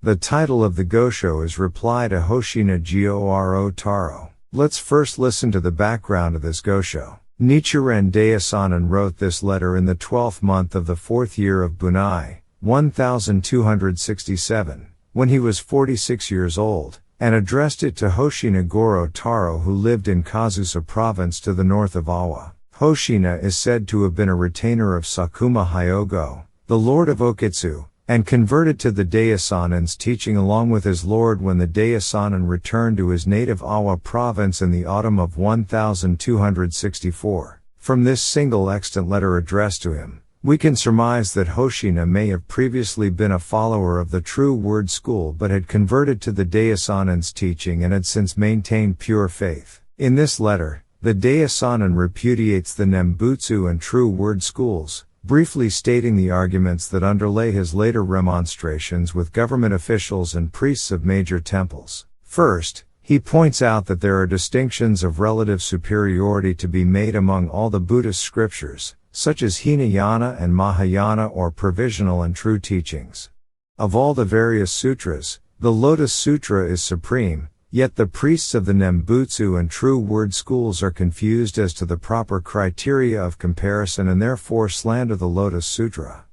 The title of the Gosho is Reply to Hoshina Gorō Tarō. Let's first listen to the background of this Gosho. Nichiren Daishonin wrote this letter in the 12th month of the 4th year of Bun'ei, 1267, when he was 46 years old, and addressed it to Hoshina Gorō Tarō, who lived in Kazusa Province to the north of Awa. Hoshina is said to have been a retainer of Sakuma Hyogo, the lord of Okitsu, and converted to the Daishonin's teaching along with his lord when the Daishonin returned to his native Awa Province in the autumn of 1264. From this single extant letter addressed to him, we can surmise that Hoshina may have previously been a follower of the True Word school but had converted to the Daishonin's teaching and had since maintained pure faith. In this letter, the Daishonin repudiates the Nembutsu and True Word schools, briefly stating the arguments that underlay his later remonstrations with government officials and priests of major temples. First, he points out that there are distinctions of relative superiority to be made among all the Buddhist scriptures, such as Hinayana and Mahayana or provisional and true teachings. Of all the various sutras, the Lotus Sutra is supreme, yet the priests of the Nembutsu and True Word schools are confused as to the proper criteria of comparison and therefore slander the Lotus Sutra.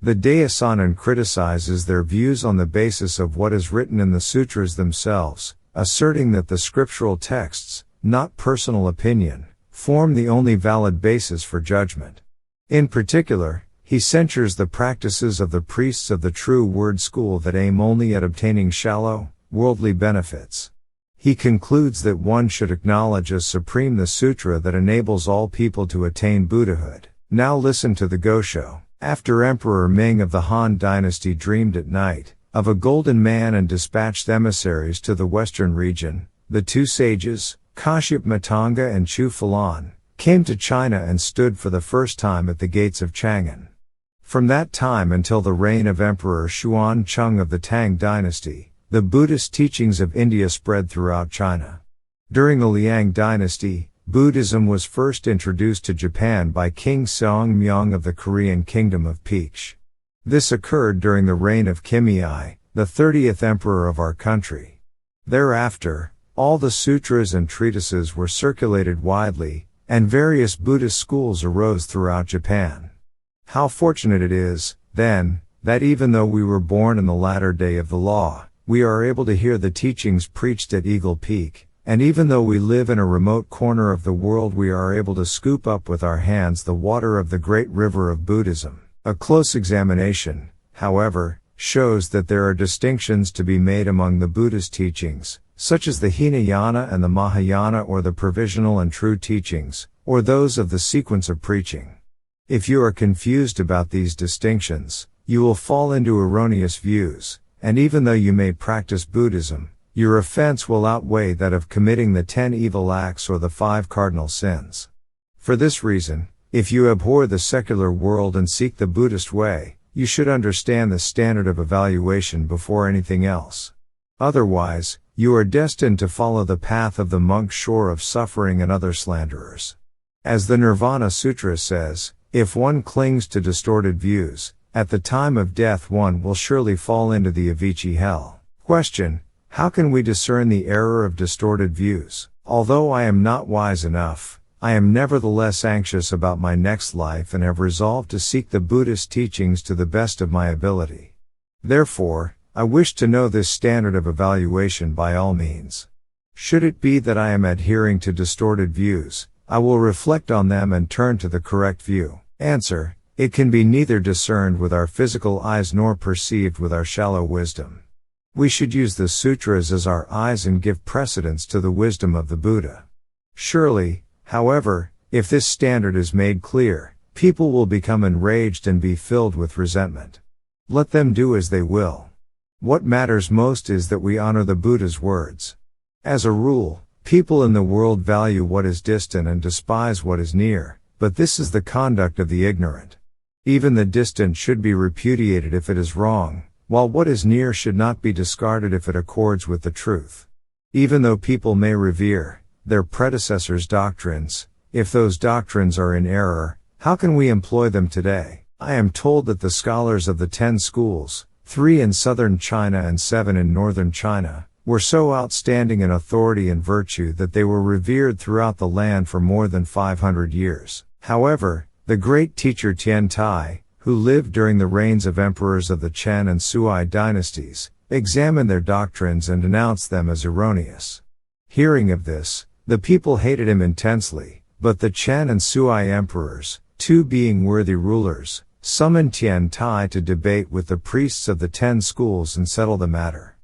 The Daishonin criticizes their views on the basis of what is written in the sutras themselves, asserting that the scriptural texts, not personal opinion, form the only valid basis for judgment. In particular, he censures the practices of the priests of the True Word school that aim only at obtaining shallow, worldly benefits. He concludes that one should acknowledge as supreme the sutra that enables all people to attain Buddhahood. Now listen to the Gosho. After Emperor Ming of the Han dynasty dreamed at night of a golden man and dispatched emissaries to the western region, the two sages, Kashyap Matanga and Chu Falan, came to China and stood for the first time at the gates of Chang'an. From that time until the reign of Emperor Xuanzong of the Tang dynasty, the Buddhist teachings of India spread throughout China. During the Liang dynasty, Buddhism was first introduced to Japan by King Seongmyeong of the Korean Kingdom of Peiche. This occurred during the reign of Kimei, the 30th emperor of our country. Thereafter, all the sutras and treatises were circulated widely, and various Buddhist schools arose throughout Japan. How fortunate it is, then, that even though we were born in the latter day of the law, we are able to hear the teachings preached at Eagle Peak, and even though we live in a remote corner of the world we are able to scoop up with our hands the water of the great river of Buddhism. A close examination, however, shows that there are distinctions to be made among the Buddhist teachings, such as the Hinayana and the Mahayana or the provisional and true teachings, or those of the sequence of preaching. If you are confused about these distinctions, you will fall into erroneous views, and even though you may practice Buddhism, your offense will outweigh that of committing the 10 evil acts or the 5 cardinal sins. For this reason, if you abhor the secular world and seek the Buddhist way, you should understand the standard of evaluation before anything else. Otherwise, you are destined to follow the path of the monk shore of suffering and other slanderers. As the Nirvana Sutra says, if one clings to distorted views, at the time of death one will surely fall into the Avicii hell. Question: how can we discern the error of distorted views? Although I am not wise enough, I am nevertheless anxious about my next life and have resolved to seek the Buddhist teachings to the best of my ability. Therefore, I wish to know this standard of evaluation by all means. Should it be that I am adhering to distorted views, I will reflect on them and turn to the correct view. Answer: it can be neither discerned with our physical eyes nor perceived with our shallow wisdom. We should use the sutras as our eyes and give precedence to the wisdom of the Buddha. Surely, however, if this standard is made clear, people will become enraged and be filled with resentment. Let them do as they will. What matters most is that we honor the Buddha's words. As a rule, people in the world value what is distant and despise what is near, but this is the conduct of the ignorant. Even the distant should be repudiated if it is wrong, while what is near should not be discarded if it accords with the truth. Even though people may revere their predecessors' doctrines, if those doctrines are in error, how can we employ them today? I am told that the scholars of the 10 schools, 3 in southern China and 7 in northern China, were so outstanding in authority and virtue that they were revered throughout the land for more than 500 years. However, the great teacher Tian Tai, who lived during the reigns of emperors of the Chen and Sui dynasties, examined their doctrines and denounced them as erroneous. Hearing of this, the people hated him intensely, but the Chen and Sui emperors, two being worthy rulers, summoned Tian Tai to debate with the priests of the 10 schools and settle the matter.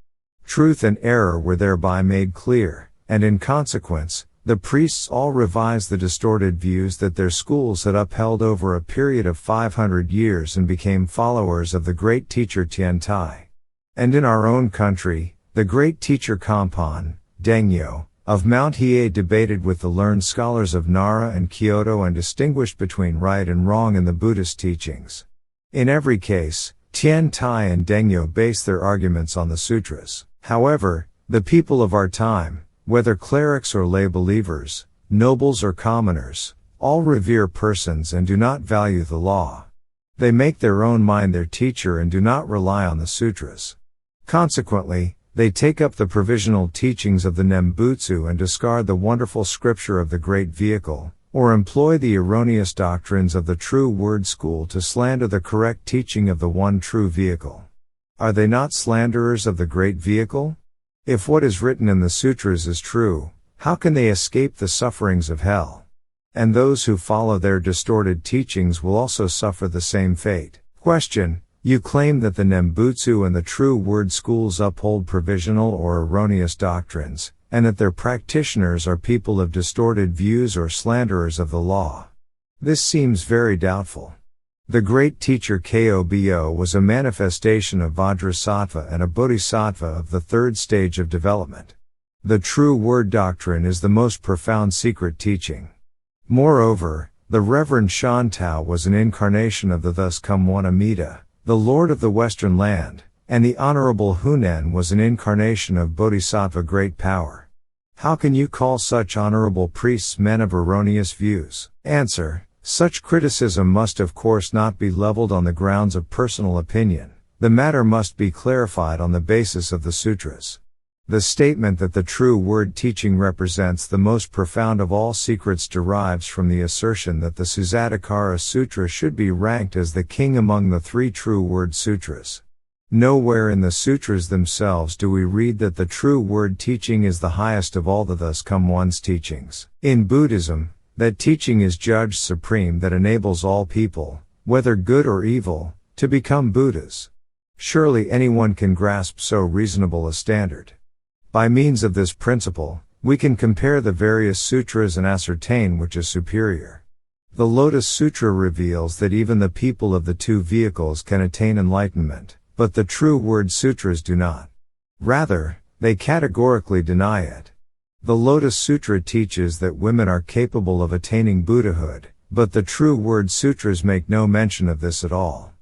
Truth and error were thereby made clear, and in consequence, the priests all revised the distorted views that their schools had upheld over a period of 500 years and became followers of the great teacher Tian Tai. And in our own country, the great teacher Kampan, Dengyo, of Mount Hiei debated with the learned scholars of Nara and Kyoto and distinguished between right and wrong in the Buddhist teachings. In every case, Tian Tai and Dengyo based their arguments on the sutras. However, the people of our time, whether clerics or lay believers, nobles or commoners, all revere persons and do not value the law. They make their own mind their teacher and do not rely on the sutras. Consequently, they take up the provisional teachings of the Nembutsu and discard the wonderful scripture of the great vehicle, or employ the erroneous doctrines of the true word school to slander the correct teaching of the one true vehicle. Are they not slanderers of the great vehicle? If what is written in the sutras is true, how can they escape the sufferings of hell? And those who follow their distorted teachings will also suffer the same fate. Question: You claim that the Nembutsu and the true word schools uphold provisional or erroneous doctrines, and that their practitioners are people of distorted views or slanderers of the law. This seems very doubtful. The great teacher Kobo was a manifestation of Vajrasattva and a bodhisattva of the third stage of development. The true word doctrine is the most profound secret teaching. Moreover, the Reverend Shantao was an incarnation of the thus come one Amida, the Lord of the Western Land, and the Honorable Hunen was an incarnation of Bodhisattva great power. How can you call such honorable priests men of erroneous views? Answer: Such criticism must of course not be leveled on the grounds of personal opinion. The matter must be clarified on the basis of the sutras. The statement that the true word teaching represents the most profound of all secrets derives from the assertion that the Susatakara Sutra should be ranked as the king among the 3 true word sutras. Nowhere in the sutras themselves do we read that the true word teaching is the highest of all the thus come one's teachings. In Buddhism, that teaching is judged supreme that enables all people, whether good or evil, to become Buddhas. Surely anyone can grasp so reasonable a standard. By means of this principle, we can compare the various sutras and ascertain which is superior. The Lotus Sutra reveals that even the people of the 2 vehicles can attain enlightenment, but the true word sutras do not. Rather, they categorically deny it. The Lotus Sutra teaches that women are capable of attaining Buddhahood, but the true word sutras make no mention of this at all.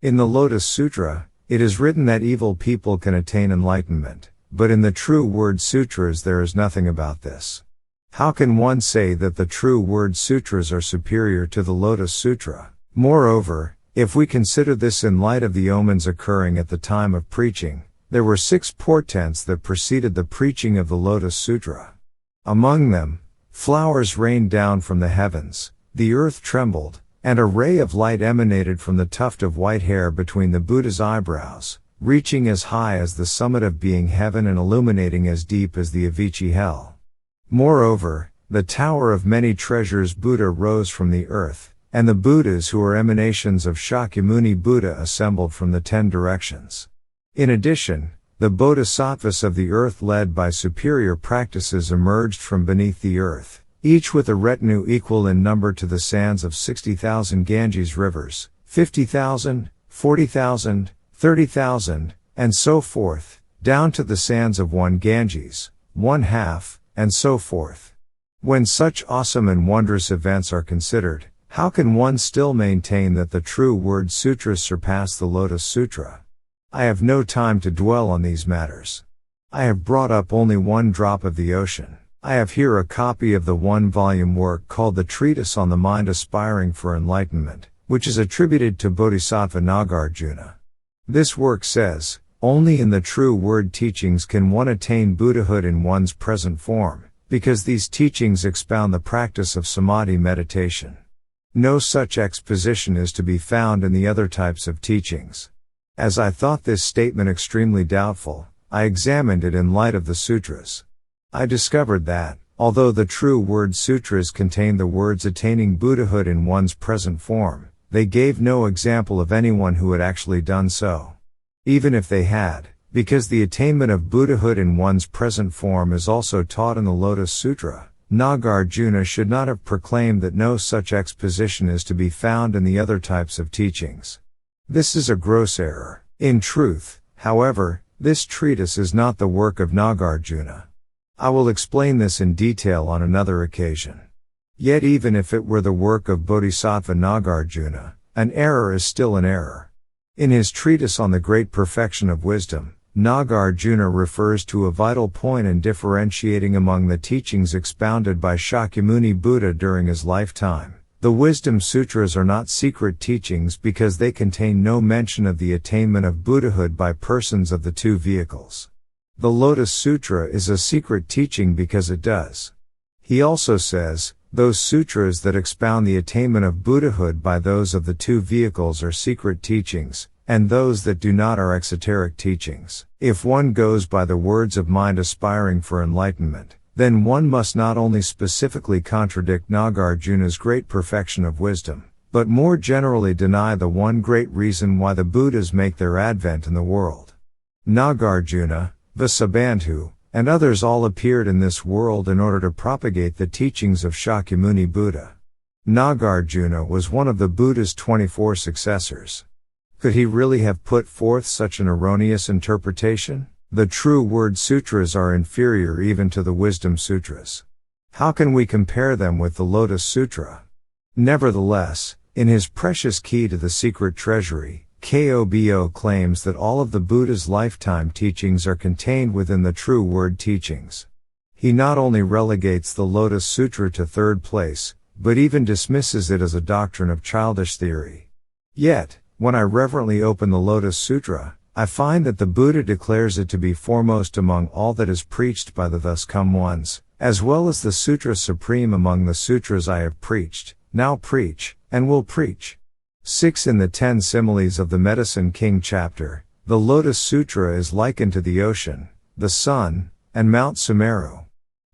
In the Lotus Sutra, it is written that evil people can attain enlightenment, but in the true word sutras there is nothing about this. How can one say that the true word sutras are superior to the Lotus Sutra? Moreover, if we consider this in light of the omens occurring at the time of preaching, there were 6 portents that preceded the preaching of the Lotus Sutra. Among them, flowers rained down from the heavens, the earth trembled, and a ray of light emanated from the tuft of white hair between the Buddha's eyebrows, reaching as high as the summit of being heaven and illuminating as deep as the Avicii hell. Moreover, the tower of many treasures Buddha rose from the earth, and the Buddhas who are emanations of Shakyamuni Buddha assembled from the 10 directions. In addition, the bodhisattvas of the earth led by superior practices emerged from beneath the earth, each with a retinue equal in number to the sands of 60,000 Ganges rivers, 50,000, 40,000, 30,000, and so forth, down to the sands of 1 Ganges, 1/2, and so forth. When such awesome and wondrous events are considered, how can one still maintain that the true word sutras surpass the Lotus Sutra? I have no time to dwell on these matters. I have brought up only 1 drop of the ocean. I have here a copy of the 1-volume work called the Treatise on the Mind Aspiring for Enlightenment, which is attributed to Bodhisattva Nagarjuna. This work says, only in the true word teachings can one attain Buddhahood in one's present form, because these teachings expound the practice of samadhi meditation. No such exposition is to be found in the other types of teachings. As I thought this statement extremely doubtful, I examined it in light of the sutras. I discovered that, although the true word sutras contain the words attaining Buddhahood in one's present form, they gave no example of anyone who had actually done so. Even if they had, because the attainment of Buddhahood in one's present form is also taught in the Lotus Sutra, Nagarjuna should not have proclaimed that no such exposition is to be found in the other types of teachings. This is a gross error. In truth, however, this treatise is not the work of Nagarjuna. I will explain this in detail on another occasion. Yet even if it were the work of Bodhisattva Nagarjuna, an error is still an error. In his treatise on the great perfection of wisdom, Nagarjuna refers to a vital point in differentiating among the teachings expounded by Shakyamuni Buddha during his lifetime. The Wisdom Sutras are not secret teachings because they contain no mention of the attainment of Buddhahood by persons of the two vehicles. The Lotus Sutra is a secret teaching because it does. He also says, those sutras that expound the attainment of Buddhahood by those of the two vehicles are secret teachings, and those that do not are exoteric teachings. If one goes by the words of mind aspiring for enlightenment, then one must not only specifically contradict Nagarjuna's great perfection of wisdom, but more generally deny the one great reason why the Buddhas make their advent in the world. Nagarjuna, Vasubandhu, and others all appeared in this world in order to propagate the teachings of Shakyamuni Buddha. Nagarjuna was one of the Buddha's 24 successors. Could he really have put forth such an erroneous interpretation? The true word sutras are inferior even to the wisdom sutras. How can we compare them with the Lotus Sutra? Nevertheless, in his precious key to the secret treasury, Kobo claims that all of the Buddha's lifetime teachings are contained within the true word teachings. He not only relegates the Lotus Sutra to third place, but even dismisses it as a doctrine of childish theory. Yet, when I reverently open the Lotus Sutra, I find that the Buddha declares it to be foremost among all that is preached by the thus come ones, as well as the sutra supreme among the sutras I have preached, now preach, and will preach. 6 In the 10 similes of the Medicine King chapter, the Lotus Sutra is likened to the ocean, the sun, and Mount Sumeru.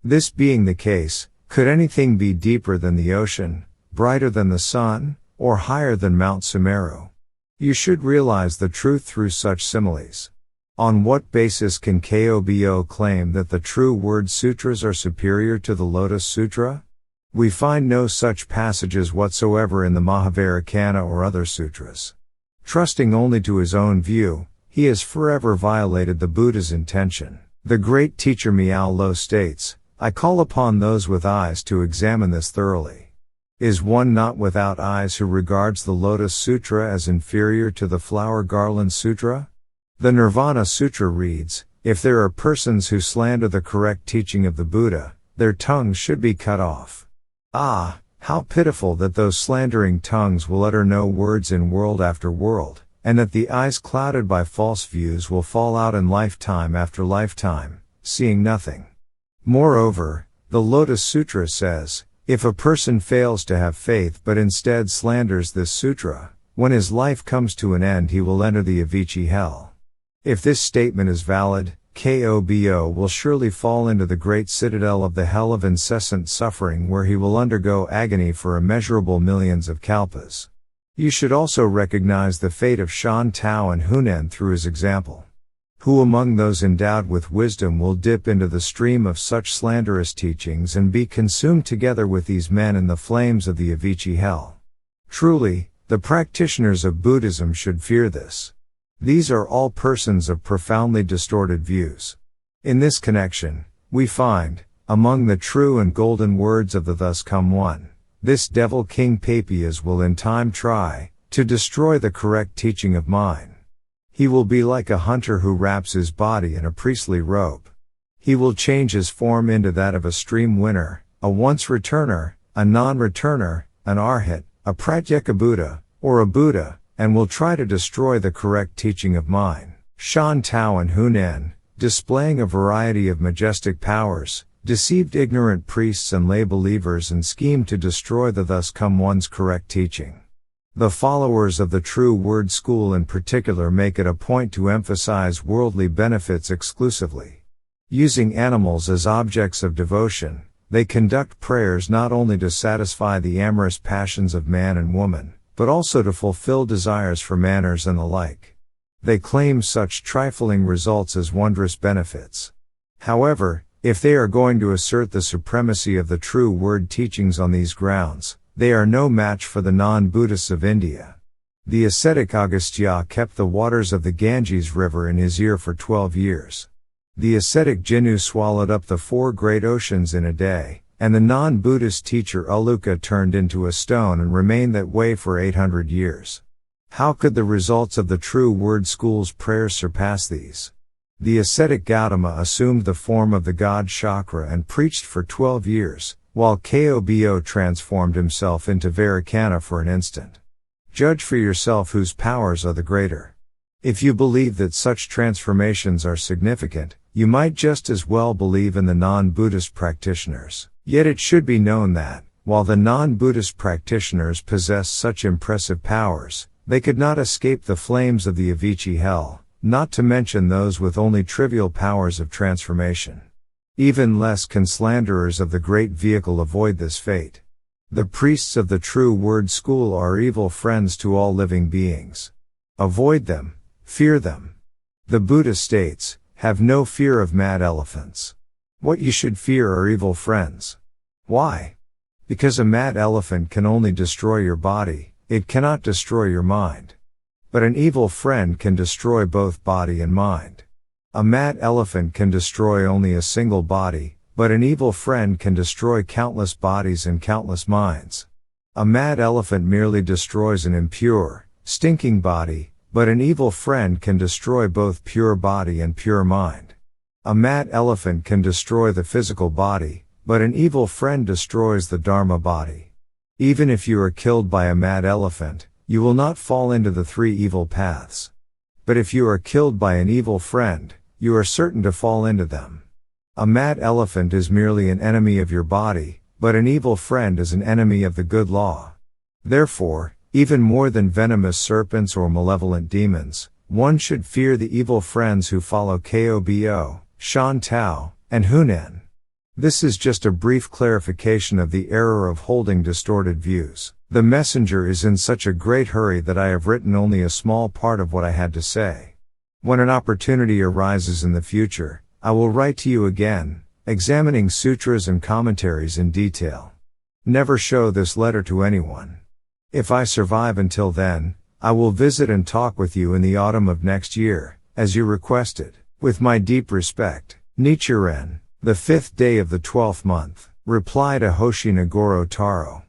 This being the case, could anything be deeper than the ocean, brighter than the sun, or higher than Mount Sumeru? You should realize the truth through such similes. On what basis can Kobo claim that the true word sutras are superior to the Lotus Sutra? We find no such passages whatsoever in the Mahavairakana or other sutras. Trusting only to his own view, he has forever violated the Buddha's intention. The great teacher Miao Lo states, I call upon those with eyes to examine this thoroughly. Is one not without eyes who regards the Lotus Sutra as inferior to the Flower Garland Sutra? The Nirvana Sutra reads, if there are persons who slander the correct teaching of the Buddha, their tongues should be cut off. Ah, how pitiful that those slandering tongues will utter no words in world after world, and that the eyes clouded by false views will fall out in lifetime after lifetime, seeing nothing. Moreover, the Lotus Sutra says, if a person fails to have faith but instead slanders this sutra, when his life comes to an end he will enter the Avicii hell. If this statement is valid, Kobo will surely fall into the great citadel of the hell of incessant suffering where he will undergo agony for immeasurable millions of kalpas. You should also recognize the fate of Shan Tao and Hunan through his example. Who among those endowed with wisdom will dip into the stream of such slanderous teachings and be consumed together with these men in the flames of the Avicii hell? Truly, the practitioners of Buddhism should fear this. These are all persons of profoundly distorted views. In this connection, we find, among the true and golden words of the thus come one, this devil King Papias will in time try to destroy the correct teaching of mine. He will be like a hunter who wraps his body in a priestly robe. He will change his form into that of a stream winner, a once-returner, a non-returner, an arhat, a pratyeka Buddha, or a Buddha, and will try to destroy the correct teaching of mine. Shan Tao and Hunan, displaying a variety of majestic powers, deceived ignorant priests and lay believers and schemed to destroy the thus come one's correct teaching. The followers of the True Word school in particular make it a point to emphasize worldly benefits exclusively. Using animals as objects of devotion, they conduct prayers not only to satisfy the amorous passions of man and woman, but also to fulfill desires for manners and the like. They claim such trifling results as wondrous benefits. However, if they are going to assert the supremacy of the True Word teachings on these grounds, they are no match for the non-Buddhists of India. The ascetic Agastya kept the waters of the Ganges River in his ear for 12 years. The ascetic Jinu swallowed up the 4 great oceans in a day, and the non-Buddhist teacher Uluka turned into a stone and remained that way for 800 years. How could the results of the True Word school's prayers surpass these? The ascetic Gautama assumed the form of the god Shakra and preached for 12 years, while Kobo transformed himself into Vairocana for an instant. Judge for yourself whose powers are the greater. If you believe that such transformations are significant, you might just as well believe in the non-Buddhist practitioners. Yet it should be known that, while the non-Buddhist practitioners possess such impressive powers, they could not escape the flames of the Avicii hell, not to mention those with only trivial powers of transformation. Even less can slanderers of the great vehicle avoid this fate. The priests of the True Word school are evil friends to all living beings. Avoid them, fear them. The Buddha states, have no fear of mad elephants. What you should fear are evil friends. Why? Because a mad elephant can only destroy your body, it cannot destroy your mind. But an evil friend can destroy both body and mind. A mad elephant can destroy only a single body, but an evil friend can destroy countless bodies and countless minds. A mad elephant merely destroys an impure, stinking body, but an evil friend can destroy both pure body and pure mind. A mad elephant can destroy the physical body, but an evil friend destroys the Dharma body. Even if you are killed by a mad elephant, you will not fall into the 3 evil paths. But if you are killed by an evil friend, you are certain to fall into them. A mad elephant is merely an enemy of your body, but an evil friend is an enemy of the good law. Therefore, even more than venomous serpents or malevolent demons, one should fear the evil friends who follow Kobo, Shan Tao, and Hunan. This is just a brief clarification of the error of holding distorted views. The messenger is in such a great hurry that I have written only a small part of what I had to say. When an opportunity arises in the future, I will write to you again, examining sutras and commentaries in detail. Never show this letter to anyone. If I survive until then, I will visit and talk with you in the autumn of next year, as you requested. With my deep respect, Nichiren, the 5th day of the 12th month. Reply to Hoshina Gorō Tarō.